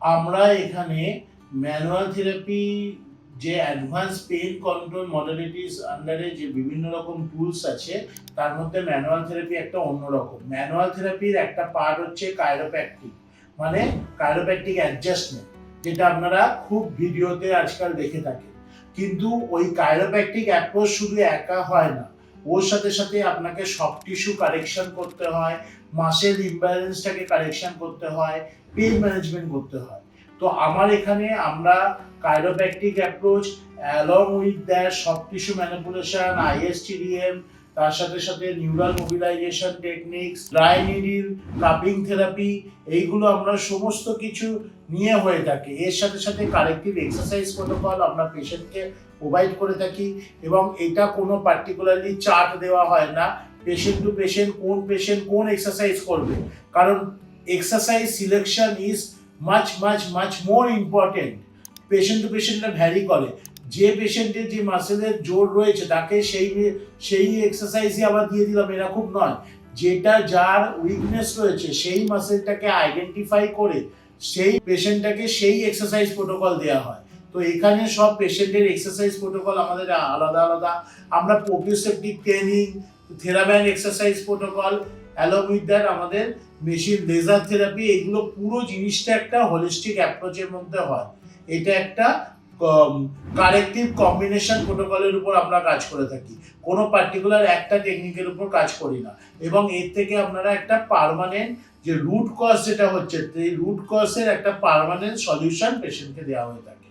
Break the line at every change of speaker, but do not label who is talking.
আমরা এখানে manual therapy যে অ্যাডভান্স পেইন কন্ট্রোল মডালিটিস আন্ডারে যে বিভিন্ন রকম টুলস আছে তার মধ্যে ম্যানুয়াল থেরাপি একটা অন্যরকম। ম্যানুয়াল থেরাপির একটা পার্ট হচ্ছে কাইরোপ্র্যাকটিক, মানে কাইরোপ্র্যাকটিক অ্যাডজাস্টমেন্ট, যেটা আপনারা খুব ভিডিওতে আজকাল দেখে থাকেন। কিন্তু ওই কাইরোপ্র্যাকটিক অ্যাপ্রোচ শুধু একা হয় না, ওর সাথে সাথে আপনাকে সফট টিস্যু কারেকশন করতে হয়, মাসেল ইমব্যালেন্সটাকে কারেকশন করতে হয়, পেইন ম্যানেজমেন্ট করতে হয়। তো আমার এখানে আমরা chiropractic approach along with that soft tissue manipulation, ISTDM, তার সাথে সাথে neural mobilisation techniques, dry needle, cupping therapy, এইগুলো আমরা সমস্ত কিছু নিয়ে হয়ে থাকে। এর সাথে সাথে কারেক্টিভ এক্সারসাইজ প্রোটোকল আমরা পেশেন্টকে প্রোভাইড করে থাকি, এবং এটা কোনো পার্টিকুলারলি চার্ট দেওয়া হয় না পেশেন্ট টু পেশেন্ট কোন এক্সারসাইজ করবে, কারণ exercise selection is much more important. Patient to পেশেন্টটা ভ্যারি করে, যে পেশেন্টের যে মাসেলের জোর রয়েছে তাকে সেই এক্সারসাইজই আবার দিয়ে দিলাম এরকম নয়। যেটা যার উইকনেস রয়েছে সেই মাসেলটাকে আইডেন্টিফাই করে সেই পেশেন্টটাকে সেই এক্সারসাইজ প্রোটোকল দেওয়া হয়। তো এখানে সব পেশেন্টের এক্সারসাইজ প্রোটোকল আমাদের আলাদা আলাদা। আমরা proprioceptive training, theraband exercise protocol, along with that আমাদের মেশিন লেজার থেরাপি, এগুলো পুরো জিনিসটা একটা হোলিস্টিক অ্যাপ্রোচের মধ্যে হয়। এটা একটা কারেক্টিভ কম্বিনেশন প্রোটোকলের উপর আমরা কাজ করে থাকি, কোনো পার্টিকুলার একটা টেকনিকের উপর কাজ করি না। এবং এর থেকে আপনারা একটা পার্মানেন্ট যে রুট কজ যেটা হচ্ছে, এই রুট কজের একটা পার্মানেন্ট সলিউশন পেশেন্টকে দেওয়া হয়ে থাকে।